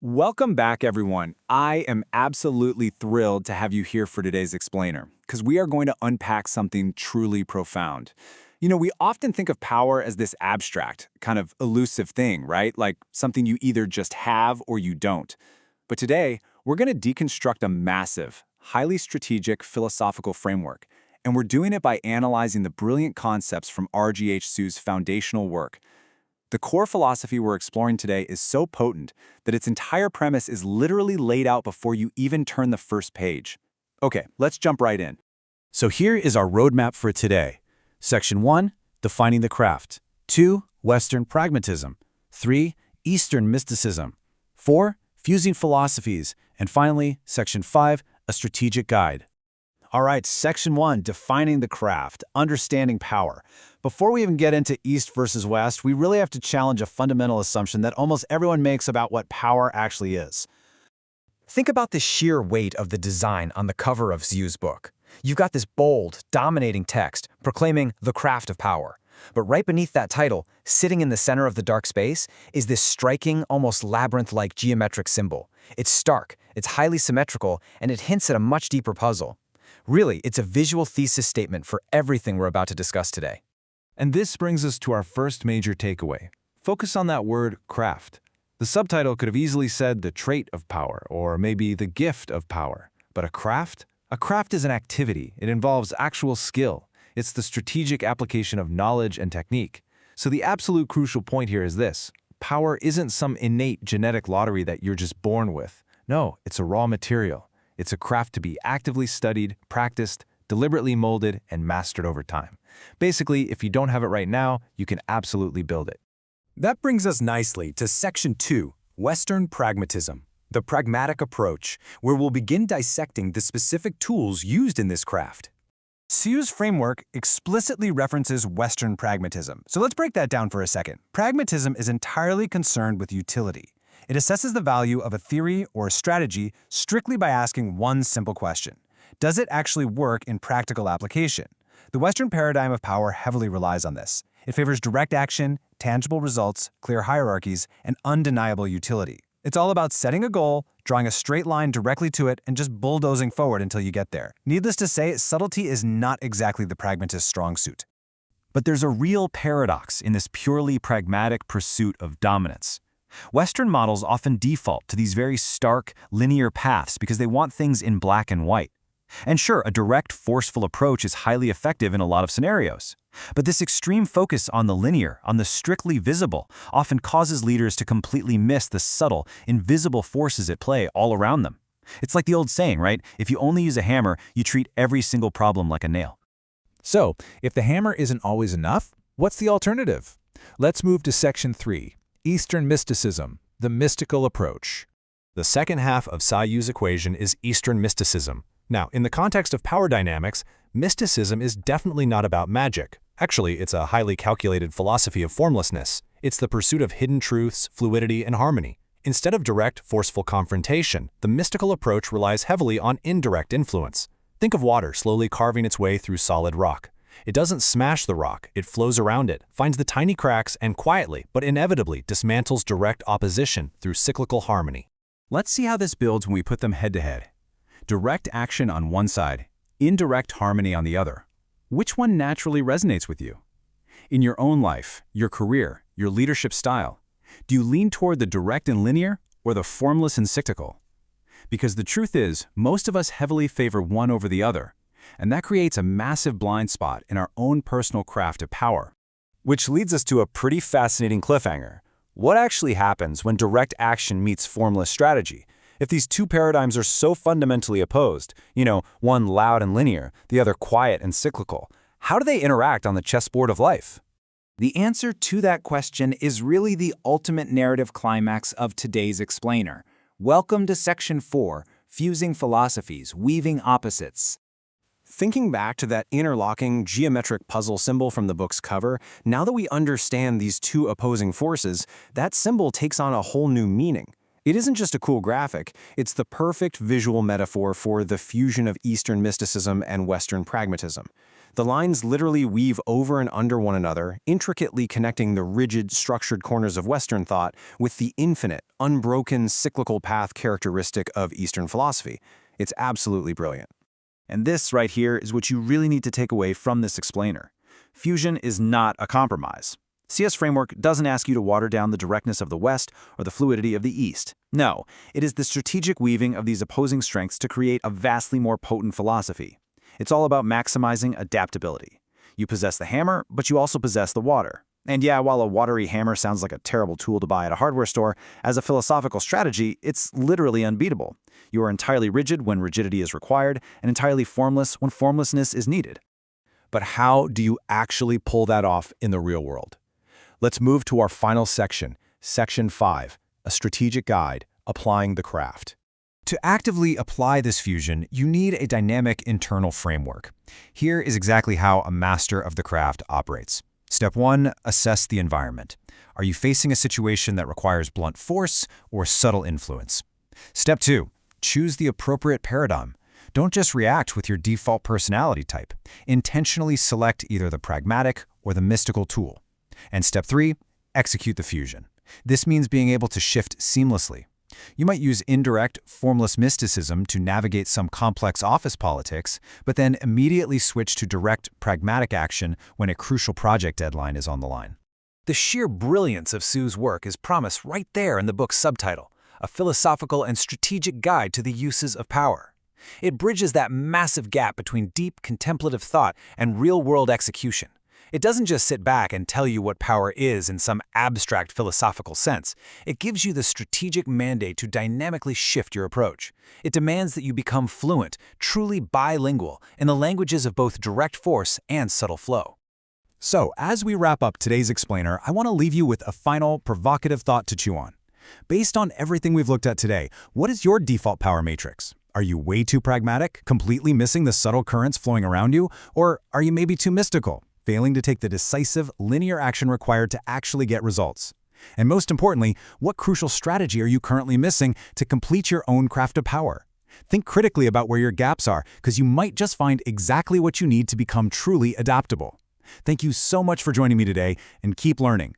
Welcome back, everyone. I am absolutely thrilled to have you here for today's explainer, because we are going to unpack something truly profound. We often think of power as this abstract, kind of elusive thing, right? Like something you either just have or you don't. But today, we're going to deconstruct a massive, highly strategic philosophical framework, and we're doing it by analyzing the brilliant concepts from R.G.H. Su's foundational work. The core philosophy we're exploring today is so potent that its entire premise is literally laid out before you even turn the first page. Okay, let's jump right in. So here is our roadmap for today. Section 1, Defining the Craft. 2, Western Pragmatism. 3, Eastern Mysticism. 4, Fusing Philosophies. And finally, Section 5, A Strategic Guide. All right, Section 1, Defining the Craft, Understanding Power. Before we even get into East versus West, we really have to challenge a fundamental assumption that almost everyone makes about what power actually is. Think about the sheer weight of the design on the cover of Su's book. You've got this bold, dominating text proclaiming the craft of power. But right beneath that title, sitting in the center of the dark space, is this striking, almost labyrinth-like geometric symbol. It's stark, it's highly symmetrical, and it hints at a much deeper puzzle. Really, it's a visual thesis statement for everything we're about to discuss today. And this brings us to our first major takeaway. Focus on that word, craft. The subtitle could have easily said the trait of power, or maybe the gift of power. But a craft? A craft is an activity. It involves actual skill. It's the strategic application of knowledge and technique. So the absolute crucial point here is this. Power isn't some innate genetic lottery that you're just born with. No, it's a raw material. It's a craft to be actively studied, practiced, deliberately molded, and mastered over time. Basically, if you don't have it right now, you can absolutely build it. That brings us nicely to Section 2, Western Pragmatism, the pragmatic approach, where we'll begin dissecting the specific tools used in this craft. Su's framework explicitly references Western pragmatism. So let's break that down for a second. Pragmatism is entirely concerned with utility. It assesses the value of a theory or a strategy strictly by asking one simple question. Does it actually work in practical application? The Western paradigm of power heavily relies on this. It favors direct action, tangible results, clear hierarchies, and undeniable utility. It's all about setting a goal, drawing a straight line directly to it, and just bulldozing forward until you get there. Needless to say, subtlety is not exactly the pragmatist's strong suit. But there's a real paradox in this purely pragmatic pursuit of dominance. Western models often default to these very stark, linear paths because they want things in black and white. And sure, a direct, forceful approach is highly effective in a lot of scenarios. But this extreme focus on the linear, on the strictly visible, often causes leaders to completely miss the subtle, invisible forces at play all around them. It's like the old saying, right? If you only use a hammer, you treat every single problem like a nail. So, if the hammer isn't always enough, what's the alternative? Let's move to Section 3, Eastern Mysticism, the mystical approach. The second half of Su's equation is Eastern mysticism. Now, in the context of power dynamics, mysticism is definitely not about magic. Actually, it's a highly calculated philosophy of formlessness. It's the pursuit of hidden truths, fluidity, and harmony. Instead of direct, forceful confrontation, the mystical approach relies heavily on indirect influence. Think of water slowly carving its way through solid rock. It doesn't smash the rock, it flows around it, finds the tiny cracks, and quietly, but inevitably, dismantles direct opposition through cyclical harmony. Let's see how this builds when we put them head to head. Direct action on one side, indirect harmony on the other. Which one naturally resonates with you? In your own life, your career, your leadership style, do you lean toward the direct and linear or the formless and cyclical? Because the truth is, most of us heavily favor one over the other, and that creates a massive blind spot in our own personal craft of power. Which leads us to a pretty fascinating cliffhanger. What actually happens when direct action meets formless strategy? If these two paradigms are so fundamentally opposed, one loud and linear, the other quiet and cyclical, how do they interact on the chessboard of life? The answer to that question is really the ultimate narrative climax of today's explainer. Welcome to Section 4, Fusing Philosophies, Weaving Opposites. Thinking back to that interlocking geometric puzzle symbol from the book's cover, now that we understand these two opposing forces, that symbol takes on a whole new meaning. It isn't just a cool graphic, it's the perfect visual metaphor for the fusion of Eastern mysticism and Western pragmatism. The lines literally weave over and under one another, intricately connecting the rigid, structured corners of Western thought with the infinite, unbroken, cyclical path characteristic of Eastern philosophy. It's absolutely brilliant. And this right here is what you really need to take away from this explainer. Fusion is not a compromise. CS Framework doesn't ask you to water down the directness of the West or the fluidity of the East. No, it is the strategic weaving of these opposing strengths to create a vastly more potent philosophy. It's all about maximizing adaptability. You possess the hammer, but you also possess the water. And yeah, while a watery hammer sounds like a terrible tool to buy at a hardware store, as a philosophical strategy, it's literally unbeatable. You are entirely rigid when rigidity is required, and entirely formless when formlessness is needed. But how do you actually pull that off in the real world? Let's move to our final section, Section 5, a strategic guide, applying the craft. To actively apply this fusion, you need a dynamic internal framework. Here is exactly how a master of the craft operates. Step 1, assess the environment. Are you facing a situation that requires blunt force or subtle influence? Step 2, choose the appropriate paradigm. Don't just react with your default personality type. Intentionally select either the pragmatic or the mystical tool. And step 3, execute the fusion. This means being able to shift seamlessly. You might use indirect, formless mysticism to navigate some complex office politics, but then immediately switch to direct, pragmatic action when a crucial project deadline is on the line. The sheer brilliance of Sue's work is promised right there in the book's subtitle, A Philosophical and Strategic Guide to the Uses of Power. It bridges that massive gap between deep, contemplative thought and real-world execution. It doesn't just sit back and tell you what power is in some abstract philosophical sense. It gives you the strategic mandate to dynamically shift your approach. It demands that you become fluent, truly bilingual, in the languages of both direct force and subtle flow. So, as we wrap up today's explainer, I want to leave you with a final, provocative thought to chew on. Based on everything we've looked at today, what is your default power matrix? Are you way too pragmatic, completely missing the subtle currents flowing around you? Or are you maybe too mystical, failing to take the decisive, linear action required to actually get results? And most importantly, what crucial strategy are you currently missing to complete your own craft of power? Think critically about where your gaps are, because you might just find exactly what you need to become truly adaptable. Thank you so much for joining me today, and keep learning.